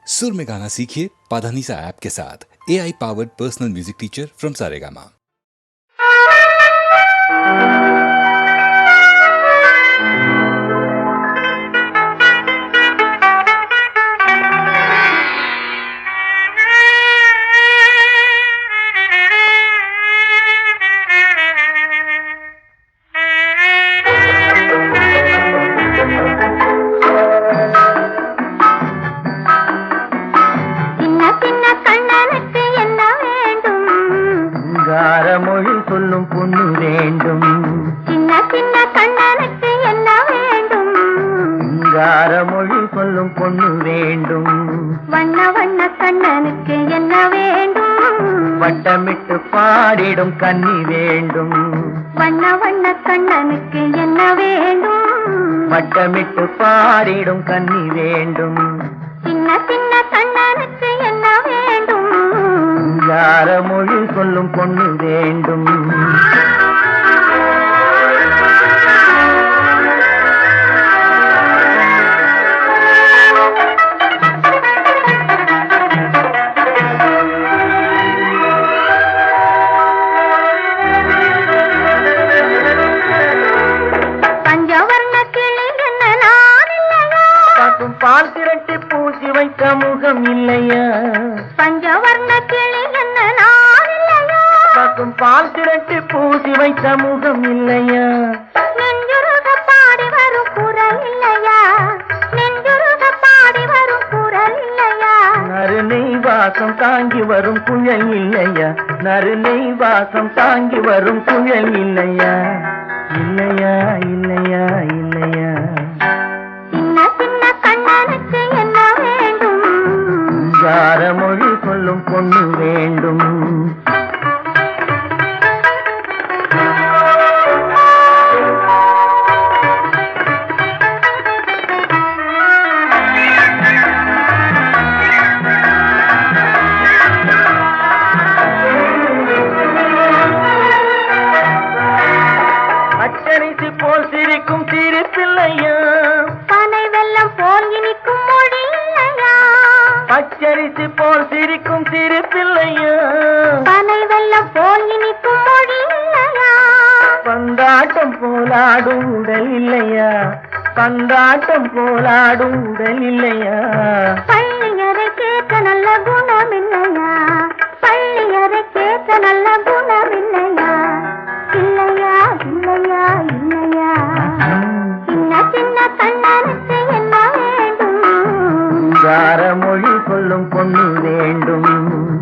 सुर में गाना सीखिए पाधानीसा ऐप के साथ। AI powered personal music teacher from Saregama. மொழி சொல்லும் பொண்ணு வேண்டும். சின்ன சின்ன கண்ணனுக்கு என்ன வேண்டும்? சிங்கார மொழி சொல்லும் பொண்ணு வேண்டும். வண்ண வண்ண கண்ணனுக்கு என்ன வேண்டும்? வட்டமிட்டு பாடிடும் கன்னி வேண்டும். வண்ண வண்ண கண்ணனுக்கு என்ன வேண்டும்? வட்டமிட்டு பாடிடும் கன்னி வேண்டும். சின்ன சின்ன கண்ணனுக்கு என்ன வேண்டும்? சிங்கார மொழி சொல்லும் பொண்ணு வேண்டும். பஞ்சவர்ண கிளி என்ன நான் இல்லையா? பசும் பால் திரட்டி பூசி வைத்த முகம் இல்லையா? பஞ்சவர்ண கிளி என்ன நான் இல்லையா? பசும் பால் திரட்டி பூசி வைத்த முகம் இல்லையா? நெஞ்சுருக பாடி வரும் குரல் இல்லையா? நெஞ்சுருக பாடி வரும் குரல் இல்லையா? நறுநெய் வாசம் தாங்கி வரும் குழல் இல்லையா? நறுநெய் வாசம் தாங்கி வரும் குழல் இல்லையா? இல்லையா இல்லையா இல்லையா? சின்ன சின்ன கண்ணனுக்கு என்ன வேண்டும்? சிங்கார மொழி சொல்லும் பொண்ணு வேண்டும். அச்சரிசி போல் சிரிக்கும் சிரிப்பில்லையா? பனை வெல்லம் போல் இனிக்கும் மொழி இல்லையா? பச்சரிசி போல் சிரிக்கும் சிரிப்பில்லையா? பனை வெல்லம் போல் இனிக்கும் மொழி இல்லையா? பந்தாட்டம் போலாடும் உடல் இல்லையா? பந்தாட்டம் போலாடும் உடல் இல்லையா? பள்ளியறை கேட்க நல்ல குணம் இல்லையா? பள்ளியறை கேட்க நல்ல குணம் இல்லையா? இல்லையா இல்லையா இல்லையா? சின்ன சின்ன கண்ணனுக்கு என்ன வேண்டும்? சிங்கார மொழி சொல்லும் பொண்ணு வேண்டும்.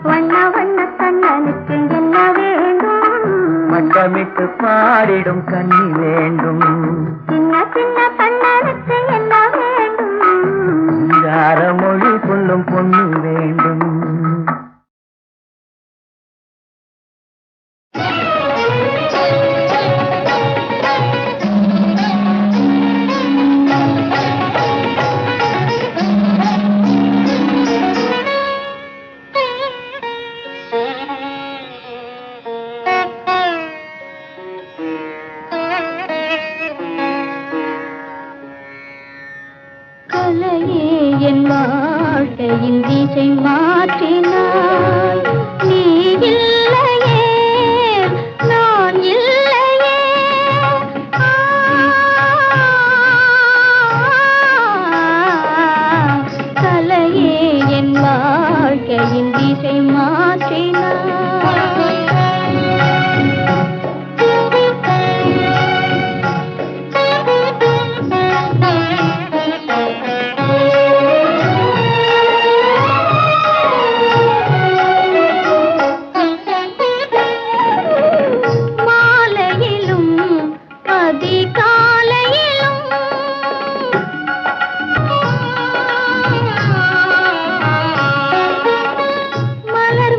வண்ண வண்ண கண்ணனுக்கு என்ன வேண்டும்? வட்டமிட்டு பாடிடும் கன்னி வேண்டும். சின்ன சின்ன கண்ணனுக்கு என்ன வேண்டும்? சிங்கார மொழி சொல்லும் பொண்ணு வேண்டும். கலையே என் வாழ்க்கையின் திசை மாற்றினாய். நீ இல்லையே நான் இல்லையே. கலையே என் வாழ்க்கையின் திசை மாற்றினாய். மாலையிலும் அதிகாலையிலும் மலர்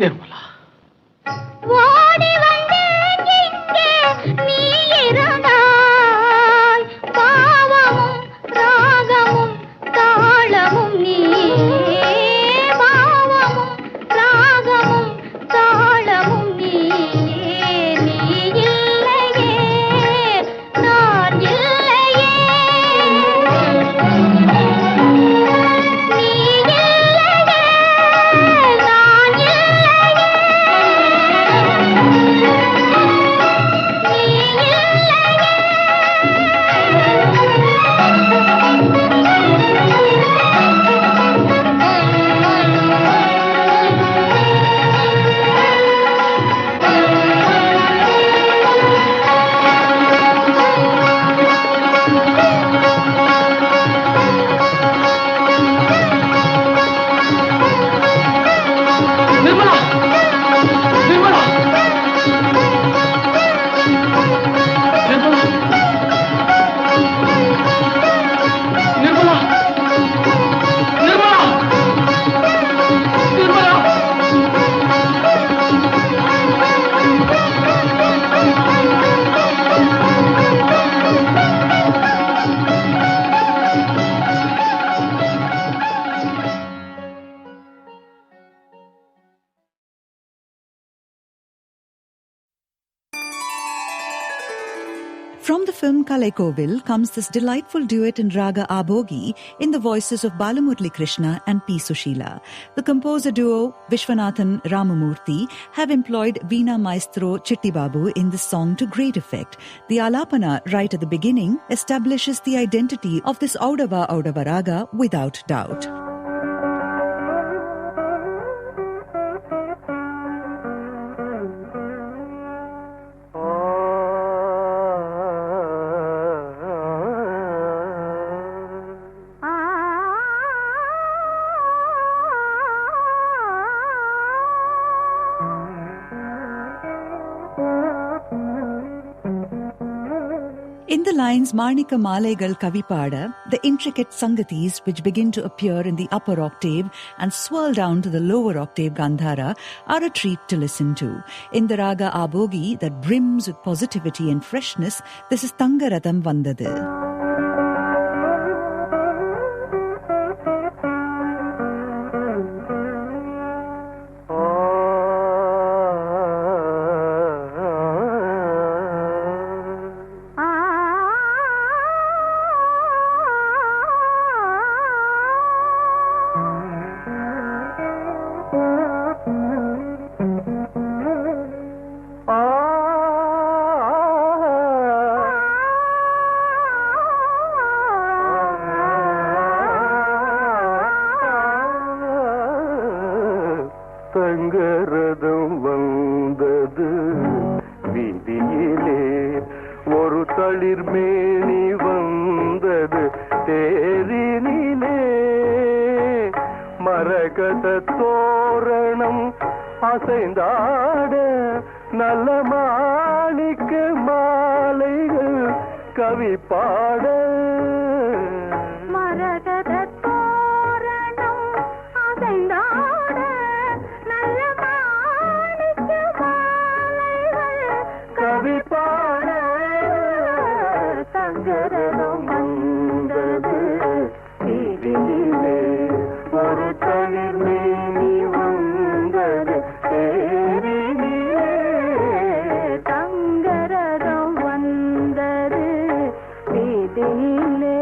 நிர்மலா, ஓடி வந்தேன் இங்கே நீ இருந்தாய். பாவமும் ராகமும் தாளமும் நீயே. பாவமும் ராகமும் தாளமும் நீயே. நீ இல்லையே நான் இல்லையே. நீ இல்லையே நான் இல்லையே. Nirmala, Nirmala, Nirmala, Nirmala, Nirmala, Nirmala. From the film Kalaikovil comes this delightful duet in Raga Abogi in the voices of Balamurli Krishna and P. Sushila. The composer duo Vishwanathan Ramamurthy have employed Veena maestro Chitti Babu in this song to great effect. The alapana right at the beginning establishes the identity of this Audava Audava Raga without doubt. In the lines Marnika Malegal Kavipada, the intricate sangatis which begin to appear in the upper octave and swirl down to the lower octave Gandhara are a treat to listen to. In the Raga Abogi that brims with positivity and freshness, this is Tangaratham Vandadu. தங்கரதம் வந்தது வீதியிலே, ஒரு தளிர்மேனி வந்தது தேரினிலே, மரகத தோரணம் அசைந்தாட, நல்ல மாணிக்க மாலைகள் கவி பாட. மரகத தோரணம் அசைந்தாட, நல்ல மாணிக்க மாலைகள் கவி பாட. தங்கரதம் வந்தது வீதியிலே, ஒரு தளிர்மேனி வந்தது தேரினிலே. தங்கரதம் வந்தது வீதியிலே.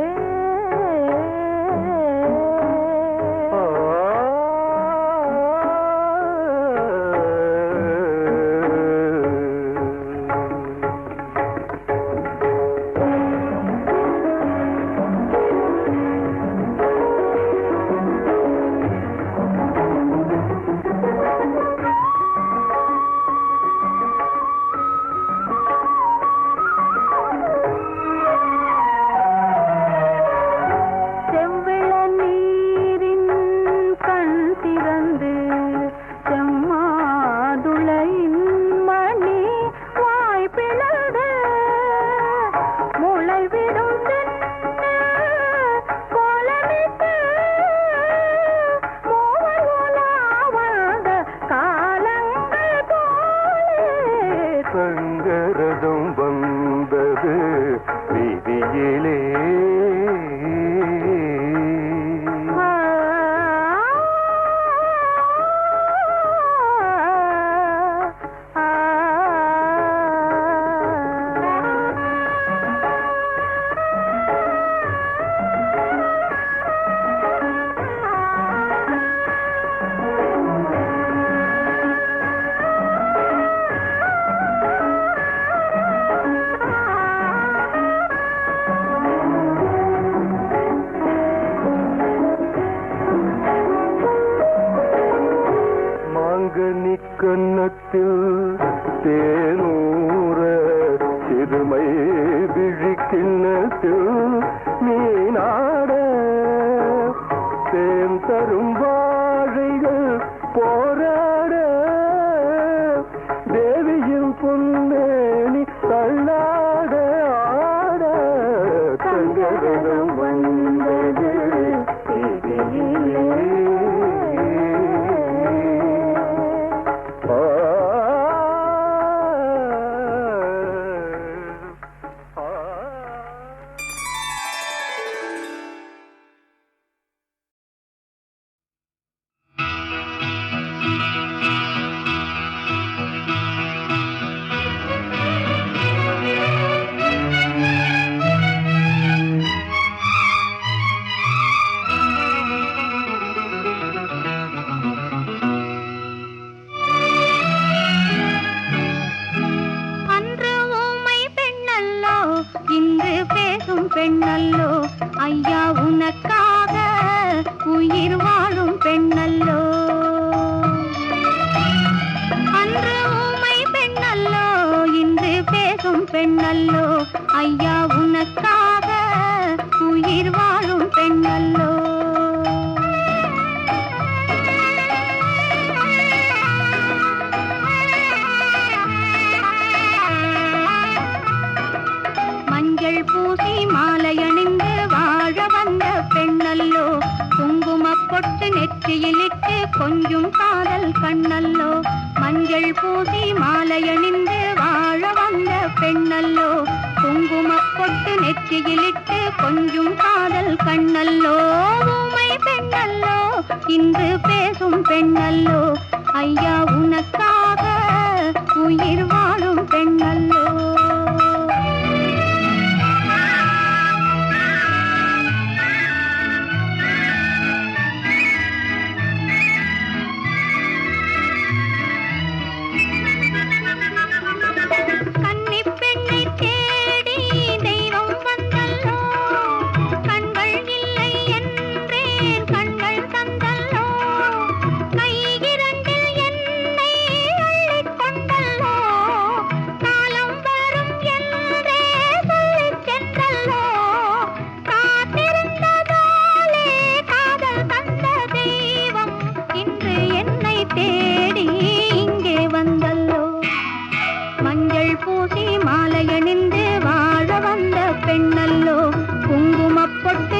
கன்னத்தில் தேனூர சிறுமை விழிக்கிண்ணத்தில் மீனாட தேன் தரும் வாழைகள் போராட தேவியின் பொன்னேனி தள்ளாட ஆட தங்கரதம் வந்தது பெண்ணல்லோ ஐயா உனக்காக உயிர் வாழும் பெண்ணல்லோ அன்று ஊமை பெண்ணல்லோ இன்று பேசும் பெண்ணல்லோ ஐயா உனக்காக உயிர் வாழும் பெண்ணல்லோ மஞ்சள் பூசி மாலையணிந்து வாழ வந்த பெண்ணல்லோ குங்குமப் பொட்டு நெற்றியிலிட்டு கொஞ்சும் காதல் கண்ணல்லோ மஞ்சள் பூசி மாலையணிந்து வாழ வந்த பெண்ணல்லோ குங்குமப் பொட்டு நெற்றியிலிட்டு கொஞ்சும் காதல் கண்ணல்லோ ஊமை பெண்ணல்லோ இன்று பேசும் பெண்ணல்லோ ஐயா உனக்காக உயிர் வாழும் பெண்ணல்லோ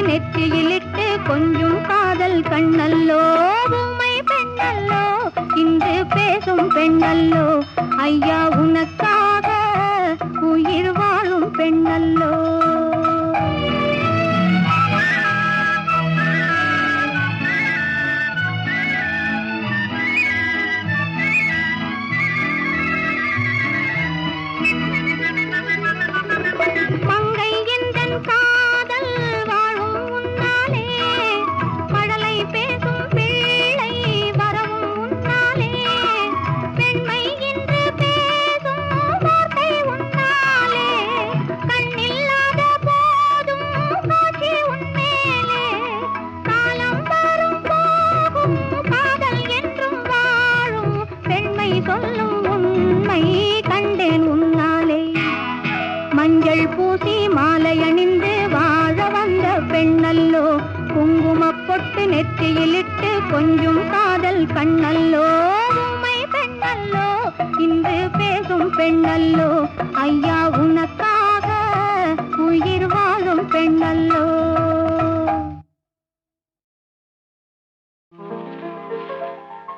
நெற்றியிலிட்டு கொஞ்சம் காதல் கண்ணல்லோ ஊமை பெண்ணல்லோ இன்று பேசும் பெண்ணல்லோ ஐயா உனக்காக உயிர் வாழும் பெண்ணல்லோ மங்கை எந்தன் காதல் வாழும் உன்னாலே மழலை பேசும் பிள்ளை வரவும் உன்னாலே பெண்மை என்று பேசும் வார்த்தை உன்னாலே கண்ணில்லாத போதும் காட்சி உன்மேலே காலம் வரும் போகும் காதல் என்றும் வாழும் பெண்மை சொல்லும் உண்மை கண்டேன் உன்னாலே மஞ்சள் பூசி மாலை அணிந்து வாழ வந்த பெண்ணல்லோ குங்குமப் பொட்டு நெற்றியிலிட்டு கொஞ்சம் காதல் கண்ணல்லோ ஊமை பெண்ணல்லோ இன்று பேசும் பெண்ணல்லோ ஐயா உனக்காக உயிர் வாழும் பெண்ணல்லோ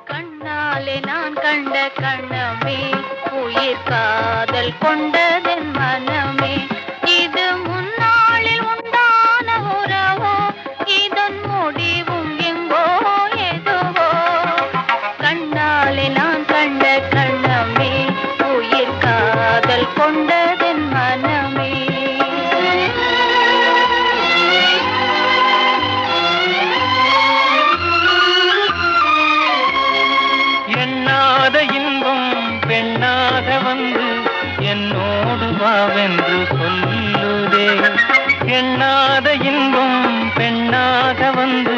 கண்ணாலே நான் கண்ட கண்ணமே உயிர் காதல் கொண்டதென் மனமே இது முன்னாளில் உண்டான உறவோ இதன் முடிவும் எங்கோ எதுவோ கண்ணாலே நான் கண்ட கண்ணமே உயிர் காதல் கொண்டதென் மனமே எண்ணாத இன்பம் பெண்ணாக வந்து என்னோடு வாவென்று சொல்லுதே எண்ணாத இன்பம் பெண்ணாக வந்து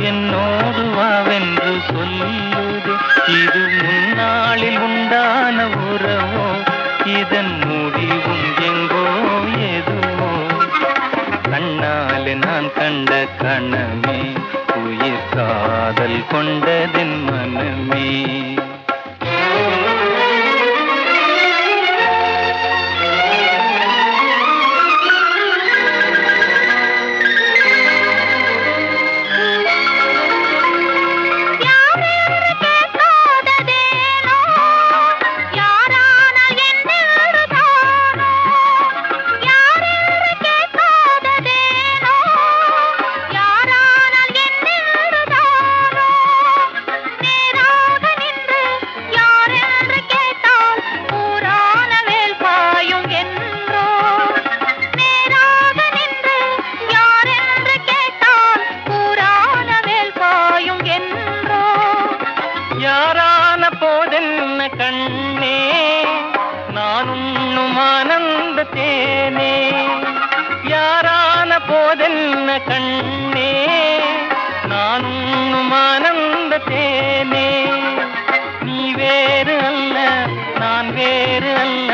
என்னோடு வாவென்று சொல்லுதே இது முன்னாளில் கண்ட கணமே உயிர் காதல் கொண்டதின் மனமே. யாரான போதென்ன கண்ணே நான் உண்ணும் ஆனந்த தேனே. யாரான போதென்ன கண்ணே நான் உண்ணும் ஆனந்த தேனே. நீ வேறு அல்ல நான் வேறு அல்ல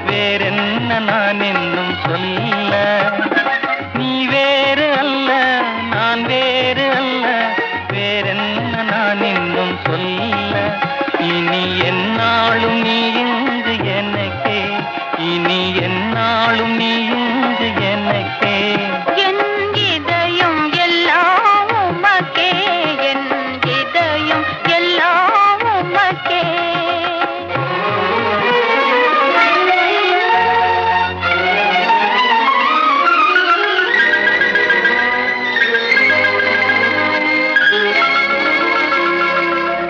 வேறென்ன நான் என்னும் சொல்ல. நீ வேறு அல்ல நான் வேறு அல்ல வேறென்ன நான் இன்னும் சொல்ல. இனி என்னாலும் நீ இன்று எனக்கே, இனி என்னாலும் நீ இன்று எனக்கே. என் இதயம் எல்லாம் உமக்கே, என் இதயம் எல்லாம் உமக்கே.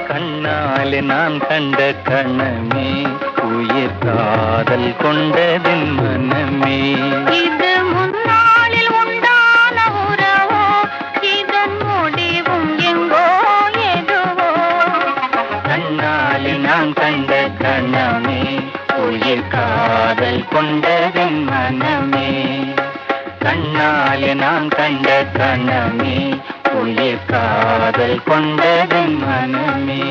கண்ணாலே நான் கண்ட கணமே உயிர் காதல் கொண்டதின் மனமே. இது முன்னாளில் உண்டான உறவோ, இதன் முடிவும் எங்கோ எதுவோ. கண்ணாலே நான் கண்ட கணமே உயிர் காதல் கொண்டதின் மனமே. கண்ணாலே நான் கண்ட கணமே உயிர் காதல் கொண்டதின் மனமே.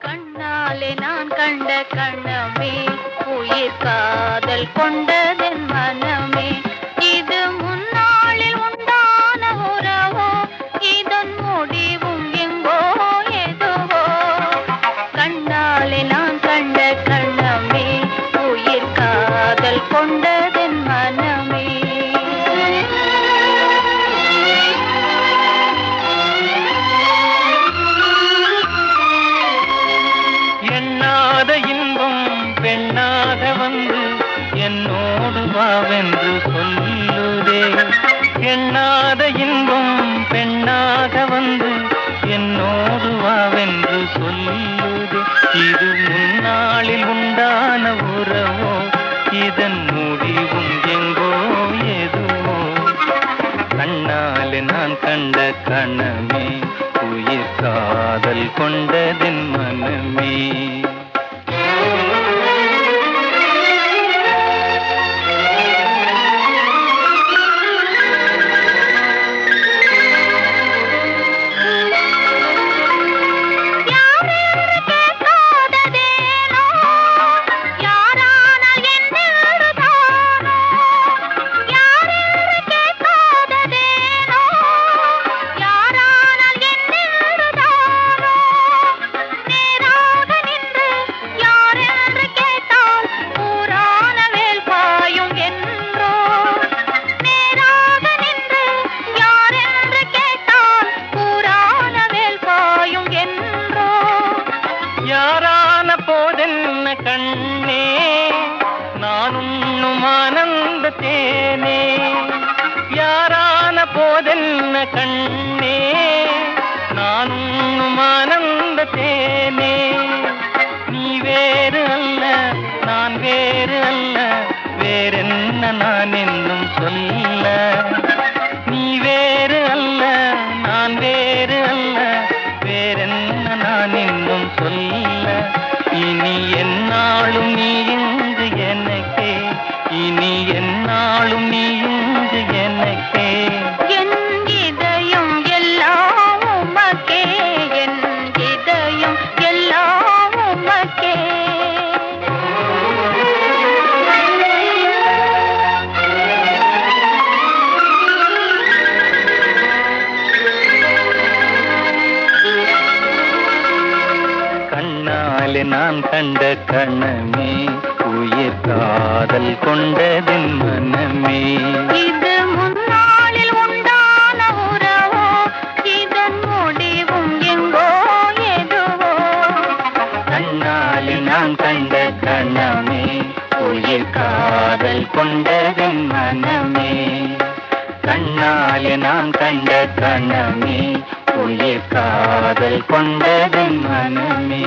கண்ணாலே நான் கண்ட கண்ணமே உயிர் காதல் கொண்டதென் மனமே. இது முன்னாளில் உண்டான உறவோ, இதன் முடிவும் எங்கோ எதுவோ. கண்ணாலே நான் கண்ட கண்ணமே உயிர் காதல் கொண்டதென் மனமே. எண்ணாத இன்பம் பெண்ணாக வந்து என்னோடு வாவென்று சொல்லுதே. எண்ணாத இன்பம் பெண்ணாக வந்து என்னோடு வாவென்று சொல்லுதே. இது முன்னாளில் உண்டான உறவோ, இதன் முடிவும் எங்கோ எதுவோ. கண்ணாலே நான் கண்ட கணமே உயிர் காதல் கொண்டதின் மனமே. யாரான போதென்ன கண்ணே நான் உண்ணும் ஆனந்த தேனே. யாரான போதென்ன கண்ணே நான் உண்ணும் ஆனந்த தேனே. நீ வேறு அல்ல நான் வேறு அல்ல வேறென்ன நான் என்னும் சொல்ல. நீ வேறு அல்ல நான் வேறு அல்ல வேறென்ன நான் இன்னும் சொல்ல. இனி என்னாலும் நீ இன்று எனக்கே, இனி என்னாலும் நீ இன்று எனக்கே. என் இதயம் எல்லாம் உமக்கே, என் இதயம் எல்லாம் உமக்கே. கணமே உயிர் காதல் கொண்டதின் மனமே. இது முன்னாளில் உண்டான உறவோ, இதன் முடிவும் எங்கோ எதுவோ. கண்ணாலே நான் கண்ட கணமே உயிர் காதல் கொண்டதின் மனமே. கண்ணாலே நான் கண்ட கணமே உயிர் காதல் கொண்டதின் மனமே.